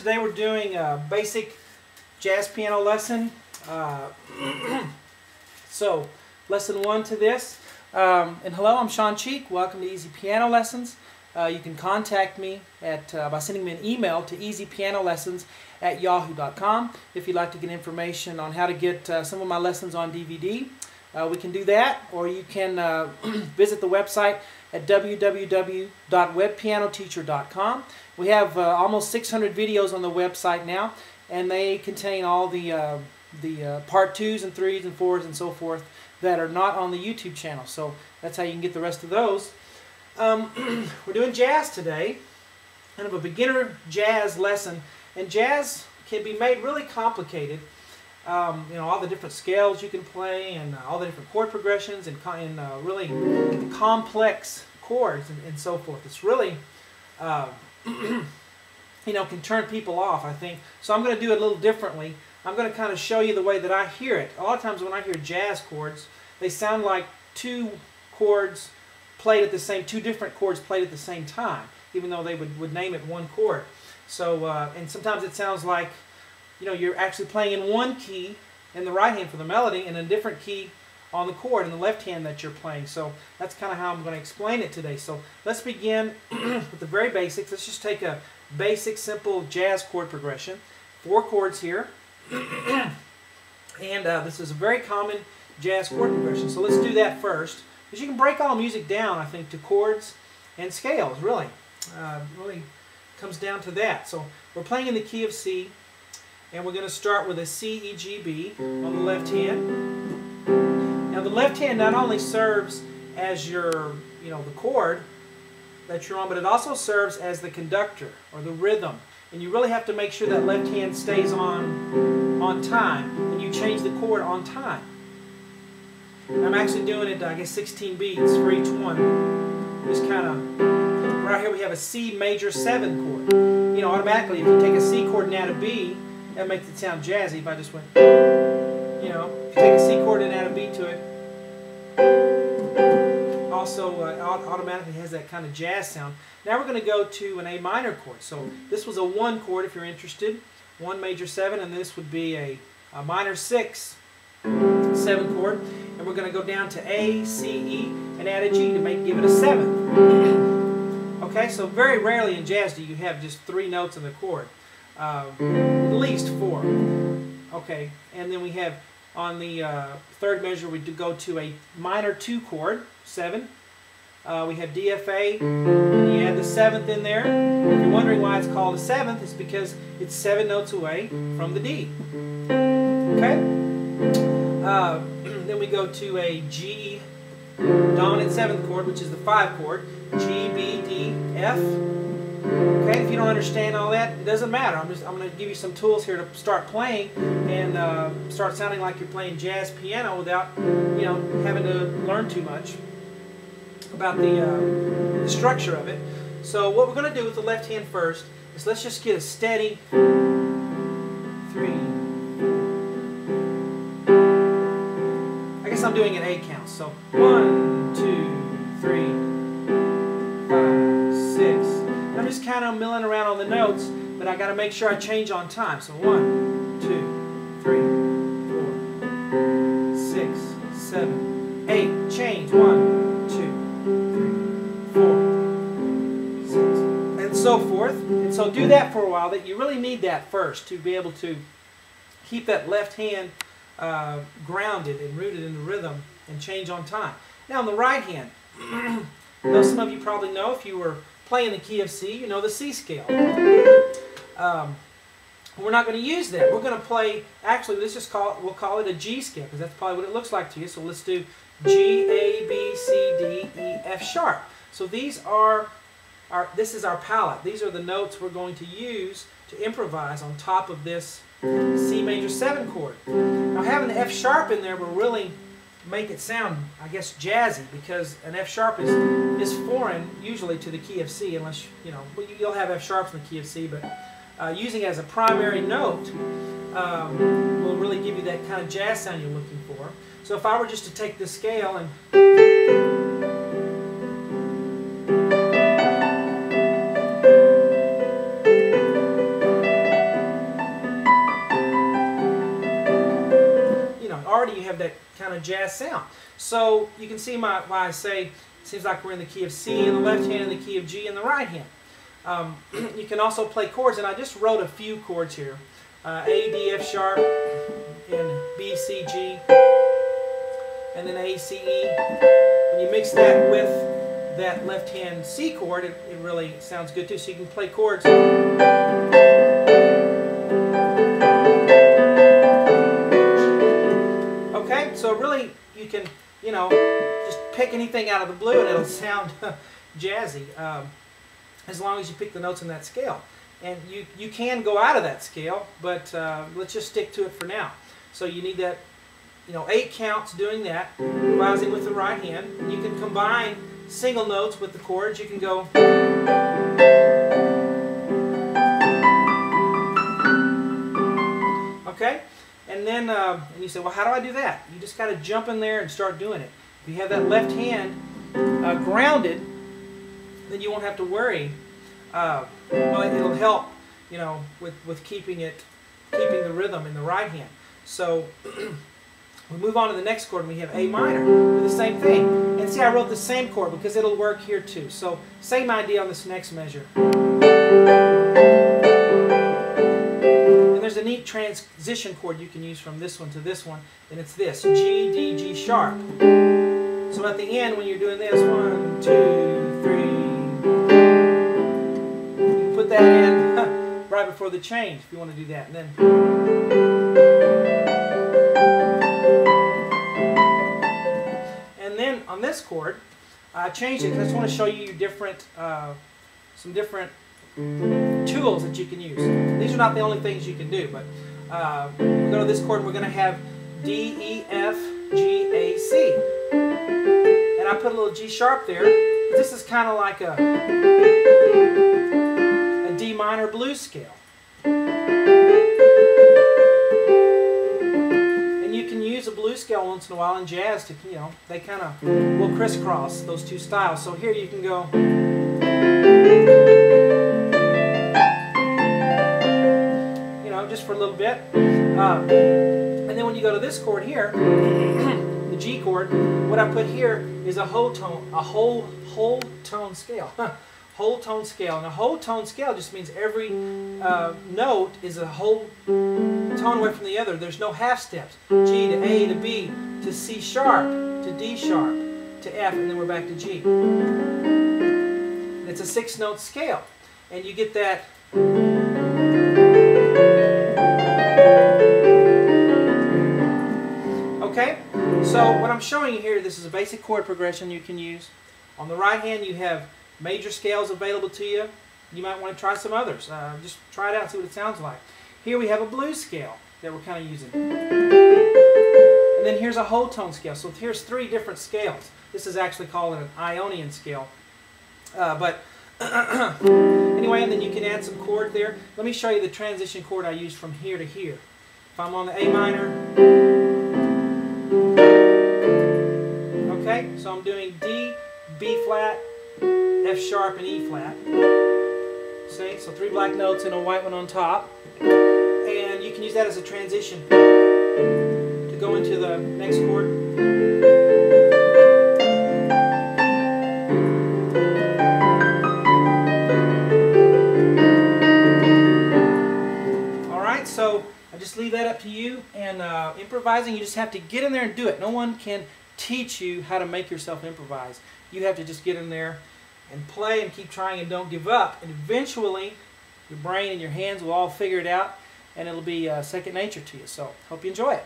Today we're doing a basic jazz piano lesson. So, lesson 1 to this. And hello, I'm Sean Cheek. Welcome to Easy Piano Lessons. You can contact me by sending me an email to easypianolessons@yahoo.com if you'd like to get information on how to get some of my lessons on DVD. We can do that, or you can visit the website at www.webpianoteacher.com. We have almost 600 videos on the website now, and they contain all the part 2s and 3s and 4s and so forth that are not on the YouTube channel. So that's how you can get the rest of those. We're doing jazz today, kind of a beginner jazz lesson, and jazz can be made really complicated. You know, all the different scales you can play, and all the different chord progressions, and really complex chords and so forth. It's really, you know, can turn people off, I think. So I'm going to do it a little differently. I'm going to kind of show you the way that I hear it. A lot of times when I hear jazz chords, they sound like two chords played at the same, two different chords played at the same time, even though they would name it one chord. So, and sometimes it sounds like, you know, you're actually playing in one key in the right hand for the melody and a different key on the chord in the left hand that you're playing. So that's kind of how I'm going to explain it today. So let's begin with the very basics. Let's just take a basic, simple jazz chord progression. 4 chords here. And this is a very common jazz chord progression. So let's do that first. Because you can break all music down, I think, to chords and scales, really. Really comes down to that. So we're playing in the key of C. And we're going to start with a C, E, G, B on the left hand. Now the left hand not only serves as your, you know, the chord that you're on, but it also serves as the conductor or the rhythm. And you really have to make sure that left hand stays on time, and you change the chord on time. And I'm actually doing it, I guess, 16 beats for each one. Just kind of, right here we have a C major 7 chord. You know, automatically if you take a C chord and add a B, that makes it sound jazzy. If I just went, you know, if you take a C chord and add a B to it, also automatically has that kind of jazz sound. Now we're going to go to an A minor chord. So this was a 1 chord if you're interested, 1 major 7, and this would be a minor 6 7 chord. And we're going to go down to A, C, E, and add a G to give it a 7th. Okay, so very rarely in jazz do you have just 3 notes in the chord. At least 4. Okay, and then we have on the 3rd measure we go to a minor 2 chord, 7. We have DFA, and you add the 7th in there. If you're wondering why it's called a 7th, it's because it's 7 notes away from the D. Okay? Then we go to a G dominant 7th chord, which is the 5 chord, G, B, D, F. Okay, if you don't understand all that, it doesn't matter. I'm going to give you some tools here to start playing and start sounding like you're playing jazz piano without, you know, having to learn too much about the structure of it. So what we're going to do with the left hand first is let's just get a steady 3. I guess I'm doing an 8 count. So 1, 2, 3, 5, 6. I'm just kind of milling around on the notes, but I got to make sure I change on time. So 1, 2, 3, 4, 6, 7, 8. Change. 1, 2, 3, 4, 6, and so forth. And so do that for a while. That you really need that first to be able to keep that left hand grounded and rooted in the rhythm and change on time. Now on the right hand, though some of you probably know if you were playing the key of C, you know the C scale. We're not going to use that. We're going to play, actually let's just we'll call it a G scale, because that's probably what it looks like to you. So let's do G, A, B, C, D, E, F sharp. So these are this is our palette. These are the notes we're going to use to improvise on top of this C major 7 chord. Now having the F sharp in there will really make it sound, I guess, jazzy, because an F sharp is foreign usually to the key of C, unless, you know, you'll have F sharps in the key of C, but using it as a primary note will really give you that kind of jazz sound you're looking for. So if I were just to take this scale and kind of jazz sound. So you can see why I say it seems like we're in the key of C in the left hand and the key of G in the right hand. You can also play chords, and I just wrote a few chords here. A, D, F sharp, and B, C, G, and then A, C, E. When you mix that with that left hand C chord, it really sounds good too. So you can play chords. Okay, so really you can, you know, just pick anything out of the blue and it'll sound jazzy, as long as you pick the notes in that scale. And you can go out of that scale, but let's just stick to it for now. So you need that, 8 counts doing that, improvising with the right hand. And you can combine single notes with the chords. You can go. Okay? And then and you say, well, how do I do that? You just got to jump in there and start doing it. If you have that left hand grounded, then you won't have to worry. Well, it'll help, with keeping the rhythm in the right hand. So we move on to the next chord, and we have A minor. Do the same thing. And see, I wrote the same chord because it'll work here too. So same idea on this next measure. And there's a neat transition chord you can use from this one to this one, and it's this: G, D, G sharp. So at the end, when you're doing this, 1, 2, 3, put that in right before the change if you want to do that. And then on this chord, I changed it because I just want to show you some different tools that you can use. These are not the only things you can do, but we go to this chord, we're going to have D, E, F, G, A, C. And I put a little G sharp there. This is kind of like a D minor blues scale. And you can use a blues scale once in a while in jazz to, they kind of will crisscross those two styles. So here you can go. Just for a little bit. And then when you go to this chord here, the G chord, what I put here is a whole tone scale. Whole tone scale. And a whole tone scale just means every note is a whole tone away from the other. There's no half steps. G to A to B to C sharp to D sharp to F, and then we're back to G. And it's a 6-note scale. And you get that. Okay, so what I'm showing you here, this is a basic chord progression you can use. On the right hand, you have major scales available to you. You might want to try some others. Just try it out and see what it sounds like. Here we have a blues scale that we're kind of using. And then here's a whole tone scale. So here's 3 different scales. This is actually called an Ionian scale. Anyway, and then you can add some chord there. Let me show you the transition chord I used from here to here. If I'm on the A minor, okay, so I'm doing D, B flat, F sharp, and E flat. See, so 3 black notes and a white one on top. And you can use that as a transition to go into the next chord. Alright, so I just leave that up to you. And improvising, you just have to get in there and do it. No one can teach you how to make yourself improvise. You have to just get in there and play and keep trying and don't give up. And eventually, your brain and your hands will all figure it out, and it'll be second nature to you. So, hope you enjoy it.